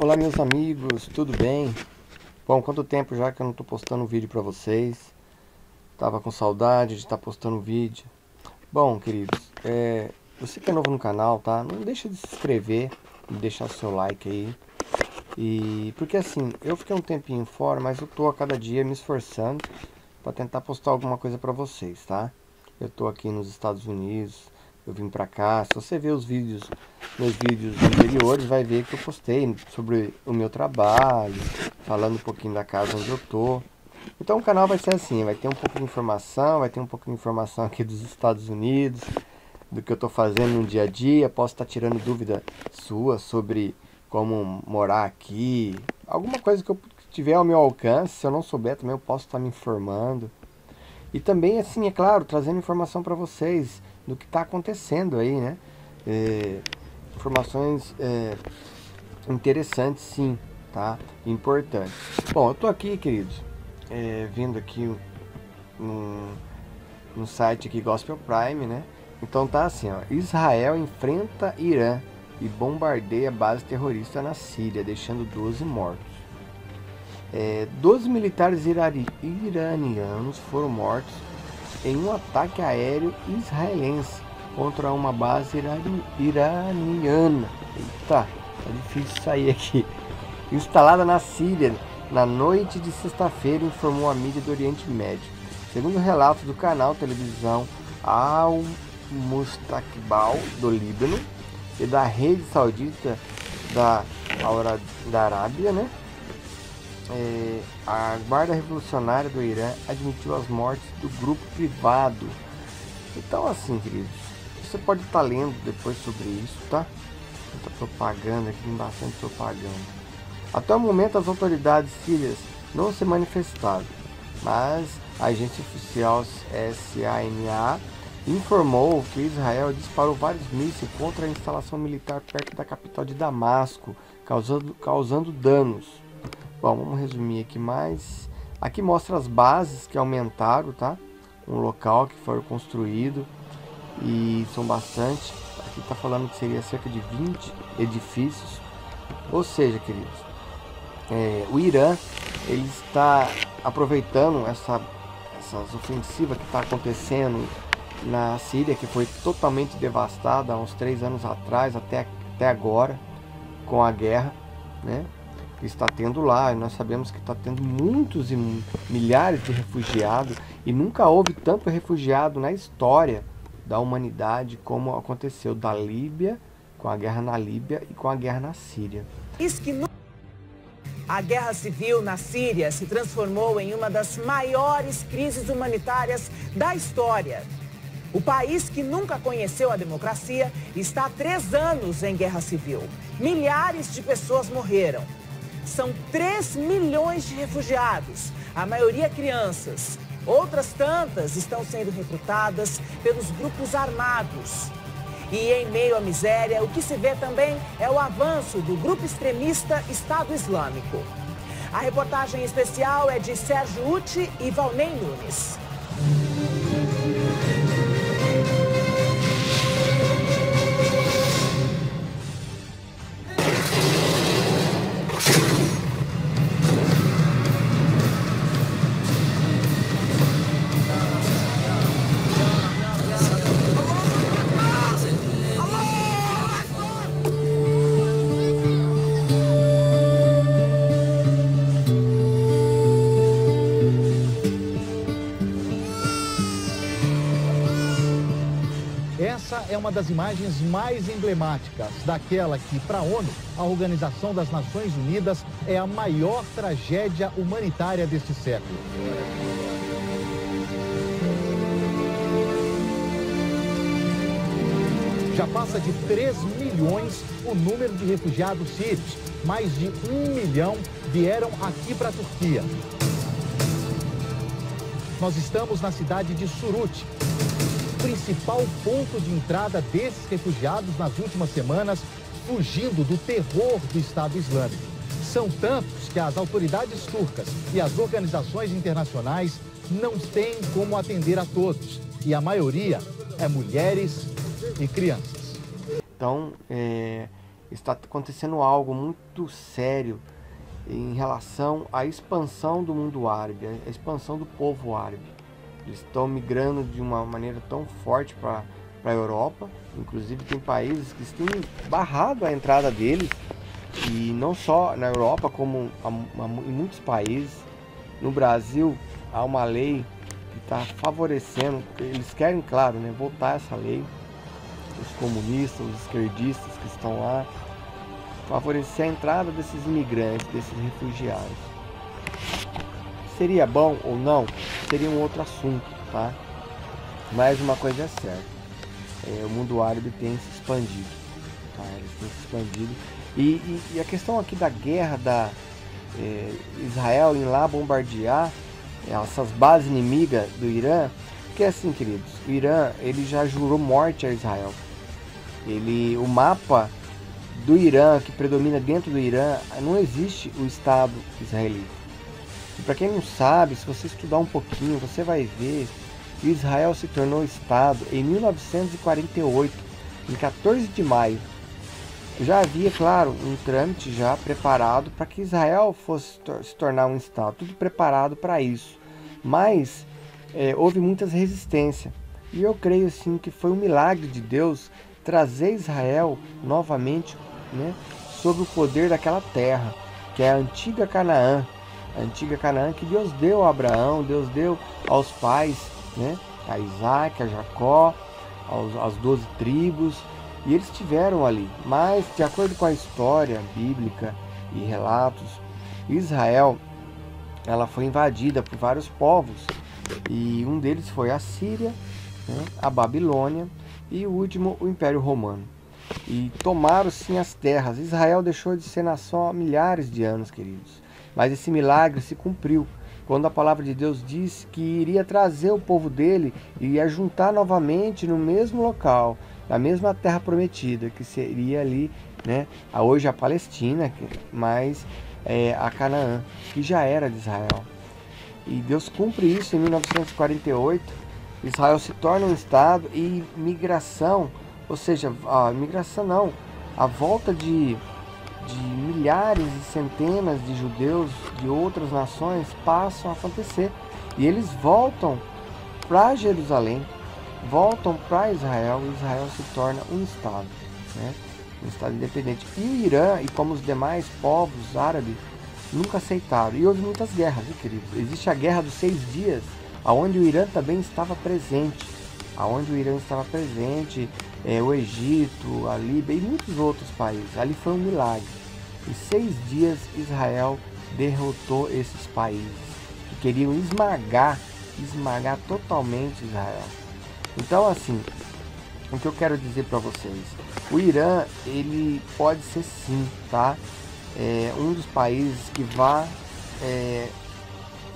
Olá meus amigos, tudo bem? Bom, quanto tempo já que eu não tô postando vídeo pra vocês. Tava com saudade de estar postando vídeo. Bom, queridos, você que é novo no canal, tá? Não deixa de se inscrever e deixar o seu like aí. Porque assim, eu fiquei um tempinho fora, mas eu tô a cada dia me esforçando pra tentar postar alguma coisa pra vocês, tá? Eu tô aqui nos Estados Unidos, eu vim pra cá. Se você ver os vídeos, meus vídeos anteriores, vai ver que eu postei sobre o meu trabalho, falando um pouquinho da casa onde eu tô. Então o canal vai ser assim, vai ter um pouco de informação, vai ter um pouco de informação aqui dos Estados Unidos, do que eu tô fazendo no dia a dia. Posso estar tirando dúvida sua sobre como morar aqui, alguma coisa que eu tiver ao meu alcance. Se eu não souber também eu posso estar me informando. E também, assim, é claro, trazendo informação para vocês do que está acontecendo aí, né? Informações interessantes, sim, tá? Importantes. Bom, eu tô aqui, queridos, vendo aqui no site aqui Gospel Prime, né? Então tá assim, ó: Israel enfrenta Irã e bombardeia base terrorista na Síria, deixando 12 mortos. 12 militares iranianos foram mortos em um ataque aéreo israelense contra uma base iraniana. Eita, tá difícil sair aqui. Instalada na Síria na noite de sexta-feira, informou a mídia do Oriente Médio. Segundo relatos do canal televisão Al Mustaqbal do Líbano e da rede saudita da Arábia, né? A Guarda Revolucionária do Irã admitiu as mortes do grupo privado. Então, assim, queridos, você pode estar lendo depois sobre isso, tá? Muita propaganda aqui, tem bastante propaganda. Até o momento, as autoridades sírias não se manifestaram, mas a agência oficial SANA informou que Israel disparou vários mísseis contra a instalação militar perto da capital de Damasco, causando danos. Bom, vamos resumir aqui mais. Aqui mostra as bases que aumentaram, tá? Um local que foi construído e são bastante. Aqui está falando que seria cerca de 20 edifícios. Ou seja, queridos, o Irã, ele está aproveitando essas ofensivas que está acontecendo na Síria, que foi totalmente devastada há uns 3 anos atrás, até agora, com a guerra, né? Que está tendo lá. E nós sabemos que está tendo muitos e milhares de refugiados, e nunca houve tanto refugiado na história da humanidade como aconteceu da Líbia, com a guerra na Líbia e com a guerra na Síria. A guerra civil na Síria se transformou em uma das maiores crises humanitárias da história. O país, que nunca conheceu a democracia, está há 3 anos em guerra civil. Milhares de pessoas morreram. São 3 milhões de refugiados, a maioria crianças. Outras tantas estão sendo recrutadas pelos grupos armados. E em meio à miséria, o que se vê também é o avanço do grupo extremista Estado Islâmico. A reportagem especial é de Sérgio Uti e Valnei Nunes. Essa é uma das imagens mais emblemáticas daquela que, para a ONU, a Organização das Nações Unidas, é a maior tragédia humanitária deste século. Já passa de 3 milhões o número de refugiados sírios. Mais de 1 milhão vieram aqui para a Turquia. Nós estamos na cidade de Suruç, principal ponto de entrada desses refugiados nas últimas semanas, fugindo do terror do Estado Islâmico. São tantos que as autoridades turcas e as organizações internacionais não têm como atender a todos. E a maioria é mulheres e crianças. Então, está acontecendo algo muito sério em relação à expansão do mundo árabe, a expansão do povo árabe. Eles estão migrando de uma maneira tão forte para a Europa, inclusive tem países que têm barrado a entrada deles, e não só na Europa, como em muitos países. No Brasil há uma lei que está favorecendo, eles querem, claro, né, votar essa lei, os comunistas, os esquerdistas que estão lá, favorecer a entrada desses imigrantes, desses refugiados. Seria bom ou não? Seria um outro assunto, tá? Mas uma coisa é certa, o mundo árabe tem se expandido, tá? Eles têm se expandido. E a questão aqui da guerra da Israel em lá bombardear essas bases inimigas do Irã, porque assim, queridos, o Irã, ele já jurou morte a Israel. O mapa do Irã, que predomina dentro do Irã, não existe o Estado israelita. E para quem não sabe, se você estudar um pouquinho, você vai ver que Israel se tornou Estado em 1948, em 14 de maio. Já havia, claro, um trâmite já preparado para que Israel fosse se tornar um Estado, tudo preparado para isso. Mas houve muitas resistências. E eu creio assim que foi um milagre de Deus trazer Israel novamente, né, sob o poder daquela terra, que é a antiga Canaã. A antiga Canaã que Deus deu a Abraão, Deus deu aos pais, né, a Isaac, a Jacó, às 12 tribos. E eles estiveram ali, mas de acordo com a história bíblica e relatos, Israel, ela foi invadida por vários povos, e um deles foi a Síria, né, a Babilônia, e o último, o Império Romano. E tomaram sim as terras. Israel deixou de ser nação há milhares de anos, queridos, mas esse milagre se cumpriu quando a palavra de Deus disse que iria trazer o povo dele e ia juntar novamente no mesmo local, na mesma terra prometida, que seria ali, né, hoje a Palestina, mas a Canaã, que já era de Israel. E Deus cumpre isso em 1948, Israel se torna um Estado e migração, ou seja, a volta de milhares e centenas de judeus de outras nações passam a acontecer. E eles voltam para Jerusalém, voltam para Israel, e Israel se torna um Estado, né? Um Estado independente. E o Irã, e como os demais povos árabes, nunca aceitaram. E houve muitas guerras, viu, queridos? Existe a Guerra dos 6 Dias, onde o Irã também estava presente. O Egito, a Líbia e muitos outros países. Ali foi um milagre. Em 6 dias Israel derrotou esses países que queriam esmagar totalmente Israel. Então, assim, o que eu quero dizer para vocês, o Irã, ele pode ser sim, tá? Um dos países que vai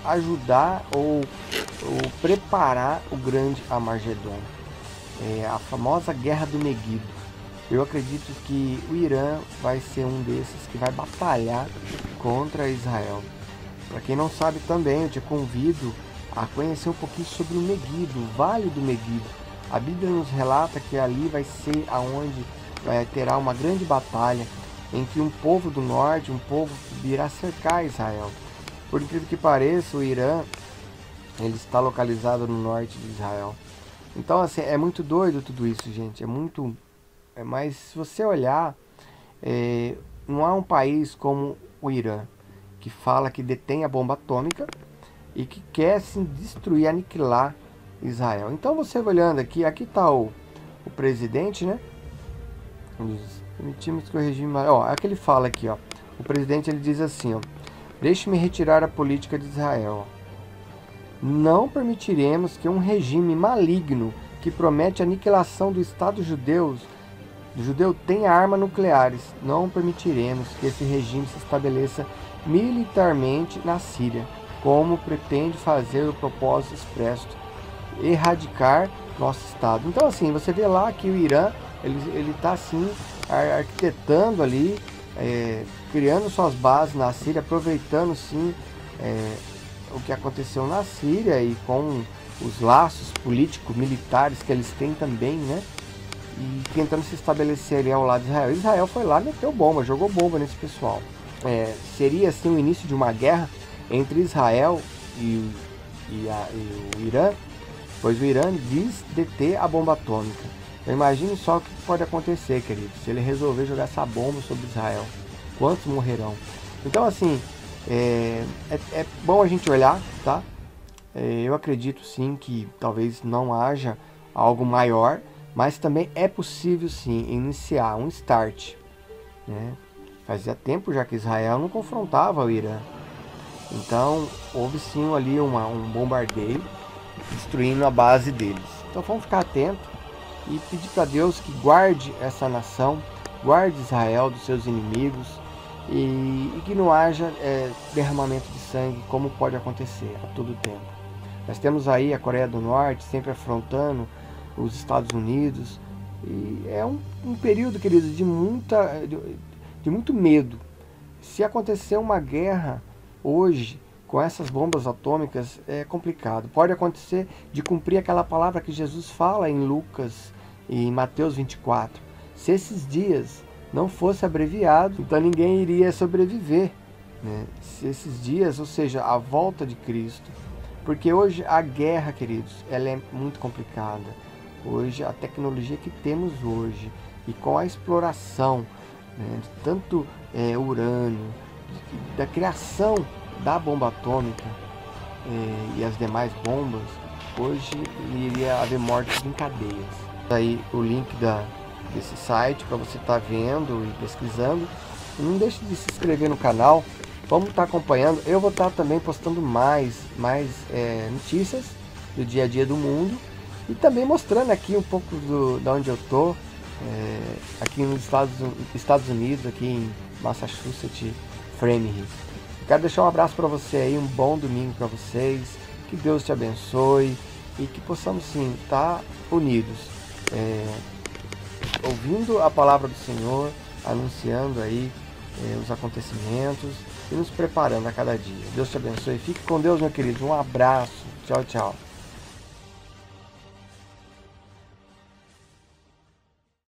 ajudar ou preparar o grande Armagedon, a famosa Guerra do Meguido. Eu acredito que o Irã vai ser um desses que vai batalhar contra Israel. Para quem não sabe também, eu te convido a conhecer um pouquinho sobre o Meguido, o Vale do Meguido. A Bíblia nos relata que ali vai ser aonde terá uma grande batalha, em que um povo do norte, um povo virá cercar Israel. Por incrível que pareça, o Irã, ele está localizado no norte de Israel. Então, assim, é muito doido tudo isso, gente. Mas se você olhar, não há um país como o Irã, que fala que detém a bomba atômica e que quer se destruir, aniquilar Israel. Então você olhando aqui está o presidente, né? Permitimos que o regime... é que ele fala aqui, ó. O presidente, ele diz assim, ó: deixe-me retirar a política de Israel. Não permitiremos que um regime maligno que promete a aniquilação do Estado judeu tenha armas nucleares. Não permitiremos que esse regime se estabeleça militarmente na Síria, como pretende fazer o propósito expresso, erradicar nosso Estado. Então, assim, você vê lá que o Irã, ele está assim, arquitetando ali, criando suas bases na Síria, aproveitando sim o que aconteceu na Síria e com os laços políticos, militares que eles têm também, né? e tentando se estabelecer ali ao lado de Israel. Israel foi lá, meteu bomba, jogou bomba nesse pessoal. Seria assim o início de uma guerra entre Israel e o Irã, pois o Irã diz deter a bomba atômica. Então imagine só o que pode acontecer, queridos, se ele resolver jogar essa bomba sobre Israel. Quantos morrerão? Então assim, é bom a gente olhar, tá? Eu acredito sim que talvez não haja algo maior, mas também é possível sim iniciar um start, né? Fazia tempo já que Israel não confrontava o Irã. Então houve sim ali um bombardeio destruindo a base deles. Então vamos ficar atentos e pedir para Deus que guarde essa nação, guarde Israel dos seus inimigos e que não haja derramamento de sangue como pode acontecer a todo tempo. Nós temos aí a Coreia do Norte sempre afrontando os Estados Unidos e é um período, querido, de muito medo. Se acontecer uma guerra hoje com essas bombas atômicas é complicado. Pode acontecer de cumprir aquela palavra que Jesus fala em Lucas e em Mateus 24. Se esses dias não fosse abreviado, então ninguém iria sobreviver, né? Se esses dias, ou seja, a volta de Cristo. Porque hoje a guerra, queridos, ela é muito complicada. Hoje a tecnologia que temos hoje e com a exploração, né, de tanto urânio, da criação da bomba atômica e as demais bombas, hoje iria haver mortes em cadeias. Aí o link desse site para você estar vendo e pesquisando. E não deixe de se inscrever no canal. Vamos estar acompanhando. Eu vou estar também postando mais notícias do dia a dia do mundo e também mostrando aqui um pouco da onde eu tô, aqui nos Estados Unidos, aqui em Massachusetts, Framingham. Quero deixar um abraço para você aí, um bom domingo para vocês, que Deus te abençoe e que possamos sim estar unidos, ouvindo a palavra do Senhor, anunciando aí os acontecimentos e nos preparando a cada dia. Deus te abençoe, fique com Deus, meu querido, um abraço, tchau, tchau.